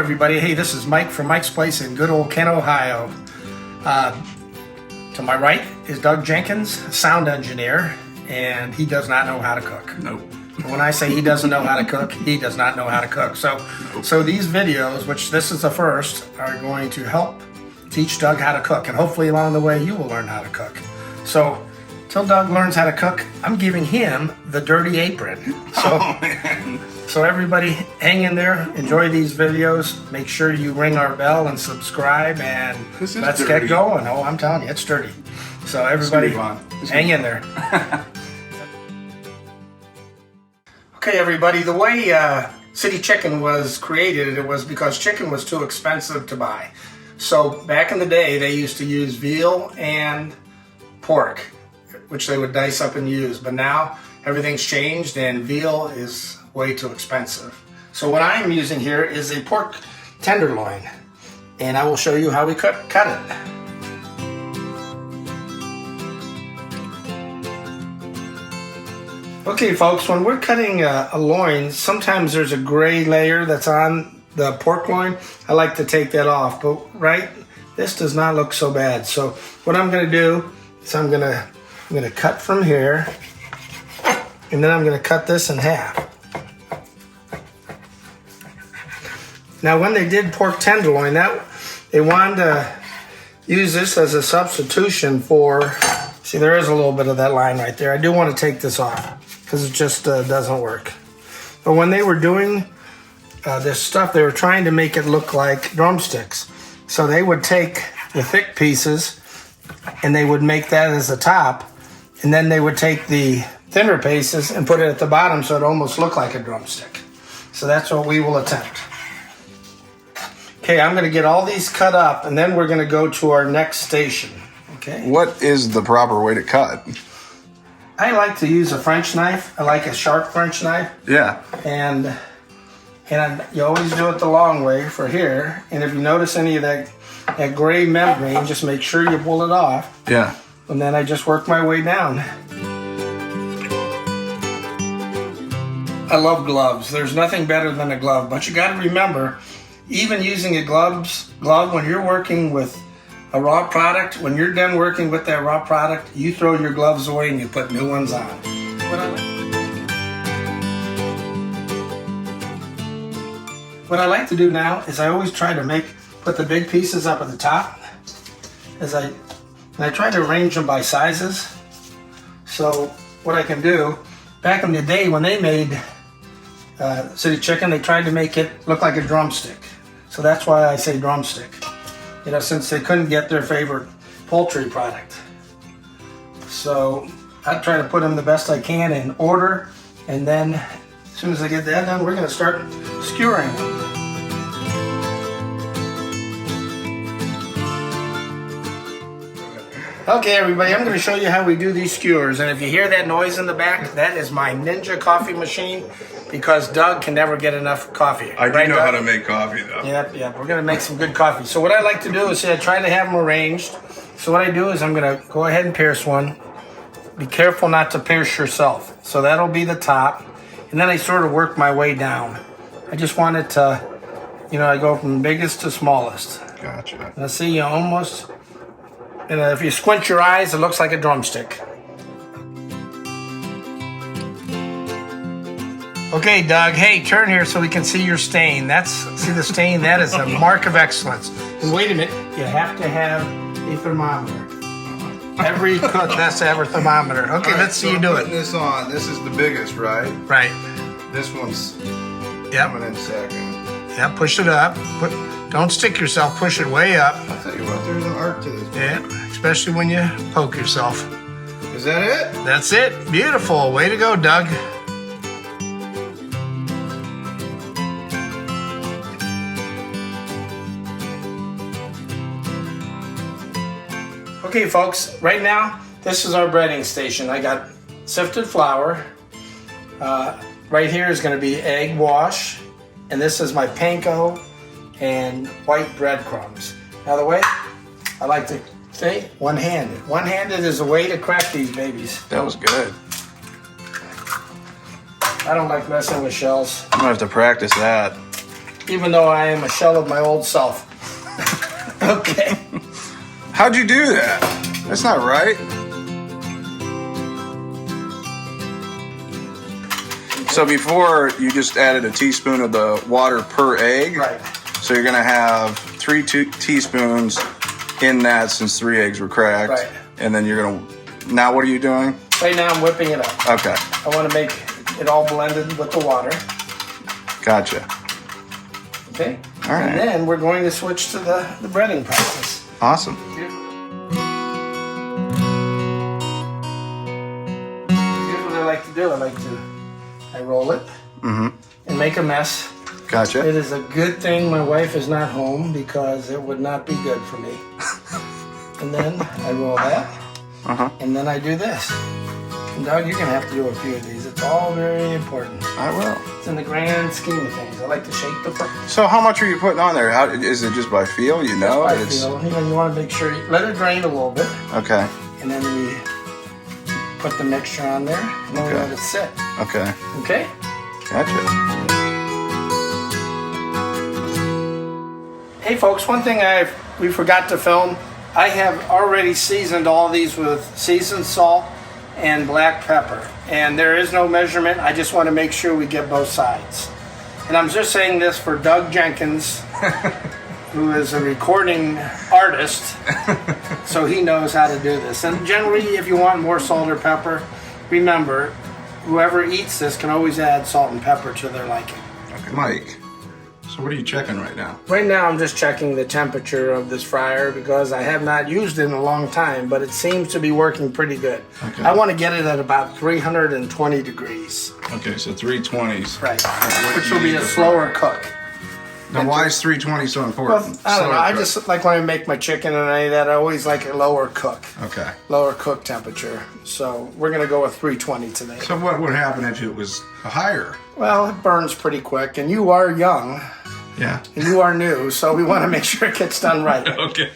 everybody. Hey, this is Mike from Mike's Place in good old Kent, Ohio. To my right is Doug Jenkins, sound engineer, and he does not know how to cook. Nope. When I say he doesn't know how to cook, he does not know how to cook. So these videos, which this is the first, are going to help teach Doug how to cook, and hopefully along the way you will learn how to cook. So till Doug learns how to cook, I'm giving him the dirty apron. So everybody hang in there, enjoy these videos, make sure you ring our bell and subscribe, and let's get going. Oh, I'm telling you, it's dirty. So everybody hang in there. Okay, everybody, the way City Chicken was created, it was because chicken was too expensive to buy. So back in the day, they used to use veal and pork, which they would dice up and use. But now everything's changed and veal is way too expensive. So what I'm using here is a pork tenderloin, and I will show you how we cut it. Okay, folks, when we're cutting a loin, sometimes there's a gray layer that's on the pork loin. I like to take that off, but this does not look so bad. So what I'm going to do is I'm going to cut from here, and then I'm going to cut this in half. Now, when they did pork tenderloin, they wanted to use this as a substitution for. See, there is a little bit of that line right there. I do want to take this off because it just doesn't work. But when they were doing this stuff, they were trying to make it look like drumsticks. So they would take the thick pieces and they would make that as the top, and then they would take the thinner pieces and put it at the bottom so it almost looked like a drumstick. So that's what we will attempt. Okay, I'm going to get all these cut up, and then we're going to go to our next station. Okay. What is the proper way to cut? I like to use a French knife. I like a sharp French knife. Yeah. And you always do it the long way for here. And if you notice any of that gray membrane, just make sure you pull it off. Yeah. And then I just work my way down. I love gloves. There's nothing better than a glove. But you got to remember, even using a glove when you're working with a raw product, when you're done working with that raw product, you throw your gloves away and you put new ones on. What I like to do now is I always try to put the big pieces up at the top, and I try to arrange them by sizes. So what I can do, back in the day when they made City Chicken, they tried to make it look like a drumstick. So that's why I say drumstick. You know, since they couldn't get their favorite poultry product. So I try to put them the best I can in order, and then as soon as I get that done, we're going to start skewering them. Okay, everybody, I'm going to show you how we do these skewers. And if you hear that noise in the back, that is my Ninja coffee machine, because Doug can never get enough coffee. I do know how to make coffee, though. Yep. We're going to make some good coffee. So what I like to do is I try to have them arranged. So what I do is I'm going to go ahead and pierce one. Be careful not to pierce yourself. So that'll be the top. And then I sort of work my way down. I just want it to, I go from biggest to smallest. Gotcha. Now see, you almost, if you squint your eyes, it looks like a drumstick. Okay, Doug, hey, turn here so we can see your stain. See the stain? That is a mark of excellence. And wait a minute, you have to have a thermometer. Every cook has to have a thermometer. Okay, let's see you do it. Putting this on, this is the biggest, right? Right. This one's coming in second. Yeah, push it up. Don't stick yourself, push it way up. I'll tell you what, there's an art to this. Yeah, especially when you poke yourself. Is that it? That's it. Beautiful. Way to go, Doug. Okay, folks, right now, this is our breading station. I got sifted flour. Right here is going to be egg wash. And this is my panko and white breadcrumbs. Now, the way I like to say, one-handed. One-handed is a way to crack these babies. That was good. I don't like messing with shells. I'm going to have to practice that. even though I am a shell of my old self. Okay. How'd you do that? That's not right. So before you just added a teaspoon of the water per egg. Right. So you're gonna have 3 teaspoons in that since 3 eggs were cracked. Right. And then you're gonna, now what are you doing? Right now I'm whipping it up. Okay. I want to make it all blended with the water. Gotcha. Okay. All right. And then we're going to switch to the breading process. Awesome. Here's what I like to do. I roll it and make a mess. Gotcha. It is a good thing my wife is not home because it would not be good for me. And then I roll that, and then I do this. And Doug, you're gonna have to do a few of these. It's all very important. I will. It's in the grand scheme of things. I like to shake the foot. So how much are you putting on there? How, is it just by feel? You know, I feel, you want to make sure you let it drain a little bit, Okay. and then we put the mixture on there, and then we let it sit. Okay. Okay. Gotcha. Hey folks, one thing we forgot to film. I have already seasoned all these with seasoned salt and black pepper, and there is no measurement. I just want to make sure we get both sides. And I'm just saying this for Doug Jenkins, who is a recording artist, so he knows how to do this. And generally, if you want more salt or pepper, remember, whoever eats this can always add salt and pepper to their liking. Okay. Mike, so what are you checking right now? Right now I'm just checking the temperature of this fryer because I have not used it in a long time, but it seems to be working pretty good. Okay. I want to get it at about 320 degrees. Okay, so 320s. Right. Which will be a slower cook. Now, why is 320 so important? Well, I don't know. I just like when I make my chicken and any of that, I always like a lower cook. Okay. Lower cook temperature. So we're going to go with 320 today. So what would happen if it was higher? Well, it burns pretty quick, and you are young. Yeah. And you are new, so we want to make sure it gets done right. Okay.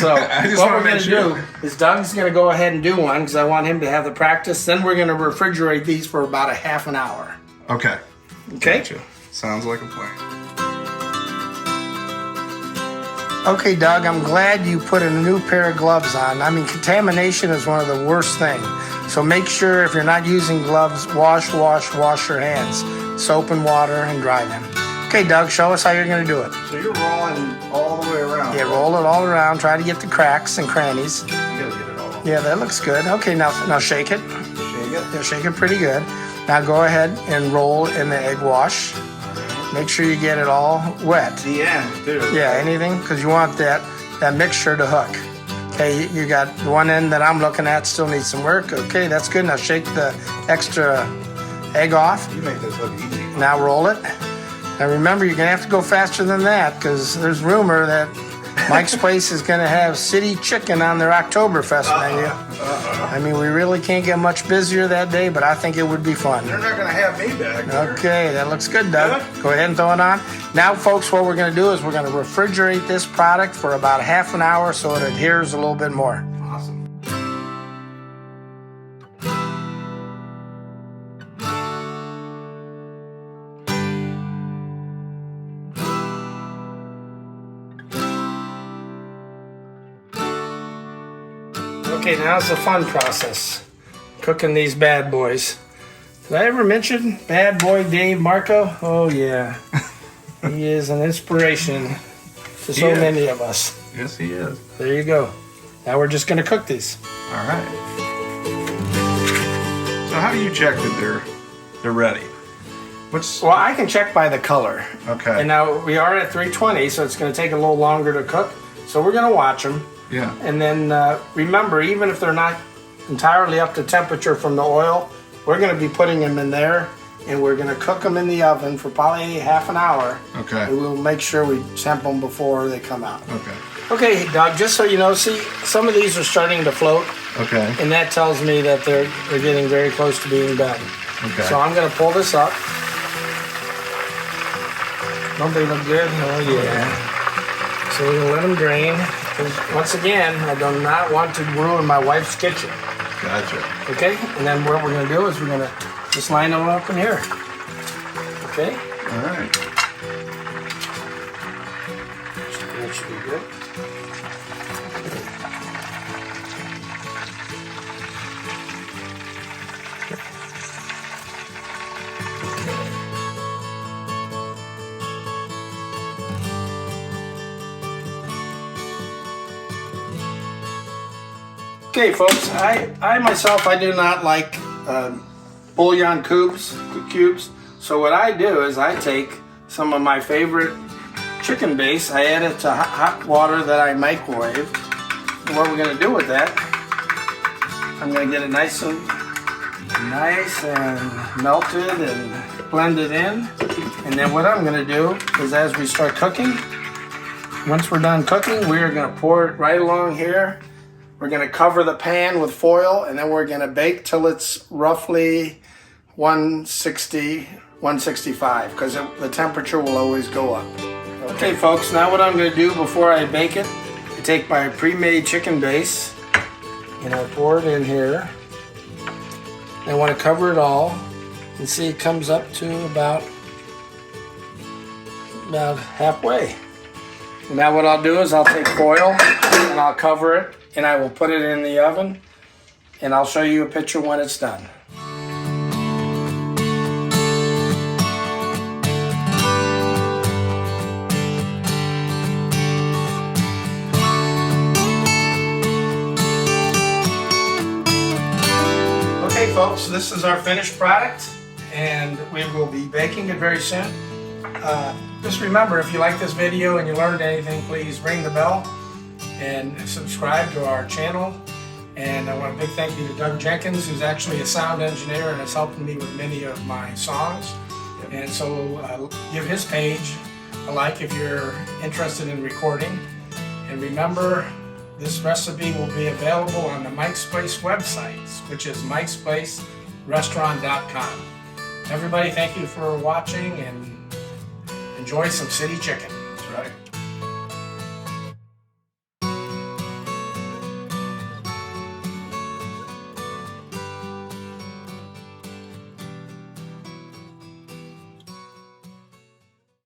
So I just what want we're to going make to sure. do is Doug's going to go ahead and do one because I want him to have the practice. Then we're going to refrigerate these for about a half an hour. Okay. Okay? Gotcha. Sounds like a plan. Okay, Doug, I'm glad you put a new pair of gloves on. I mean, contamination is one of the worst things. So make sure if you're not using gloves, wash your hands. Soap and water and dry them. Okay, Doug, show us how you're going to do it. So you're rolling all the way around. Yeah, roll it all around. Try to get the cracks and crannies. You gotta get it all. Yeah, that looks good. Okay, now shake it. Shake it. Yeah, shake it pretty good. Now go ahead and roll in the egg wash. Make sure you get it all wet. The end, too. Yeah, anything, because you want that mixture to hook. Okay, you got the one end that I'm looking at still needs some work. Okay, that's good. Now shake the extra egg off. You make this look easy. Now roll it. Now remember, you're going to have to go faster than that because there's rumor that Mike's Place is going to have city chicken on their Oktoberfest menu. I mean, we really can't get much busier that day, but I think it would be fun. They're not gonna have me back there. Okay, that looks good, Doug. Go ahead and throw it on. Now, folks, what we're going to do is we're going to refrigerate this product for about half an hour so it adheres a little bit more. Awesome. Okay, now's the fun process. Cooking these bad boys. Did I ever mention bad boy Dave Marco? Oh, yeah. He is an inspiration to so is. many of us. Yes, he is. There you go. Now we're just going to cook these. All right. So how do you check that they're ready? Well, I can check by the color. Okay. And now we are at 320, so it's going to take a little longer to cook. So we're going to watch them. Yeah. And then remember, even if they're not entirely up to temperature from the oil, we're going to be putting them in there and we're going to cook them in the oven for probably half an hour. Okay. And we'll make sure we temp them before they come out. Okay. Okay, Doug, just so you know, see, some of these are starting to float, Okay. and that tells me that they're getting very close to being done. Okay. So I'm going to pull this up. Don't they look good? Oh, yeah. So we're going to let them drain. 'Cause once again, I do not want to ruin my wife's kitchen. Gotcha. Okay? And then what we're going to do is we're going to just line them up in here. Okay? All right. Okay, folks, I myself, I do not like bouillon cubes. So what I do is I take some of my favorite chicken base, I add it to hot water that I microwaved. And what we're going to do with that, I'm going to get it nice and melted and blended in. And then what I'm going to do is, as we start cooking, once we're done cooking, we are going to pour it right along here. We're going to cover the pan with foil, and then we're going to bake till it's roughly 160, 165, because the temperature will always go up. Okay, folks, now what I'm going to do before I bake it, I take my pre-made chicken base and I pour it in here. I want to cover it all, and see it comes up to about halfway. Now what I'll do is I'll take foil and I'll cover it, and I will put it in the oven, and I'll show you a picture when it's done. Okay, folks, this is our finished product, and we will be baking it very soon. Just remember, if you like this video and you learned anything, please ring the bell and subscribe to our channel. And I want a big thank you to Doug Jenkins, who's actually a sound engineer and has helped me with many of my songs. And so give his page a like if you're interested in recording. And remember, this recipe will be available on the Mike's Place website, which is mikesplacerestaurant.com. Everybody, thank you for watching, and enjoy some city chicken. That's right.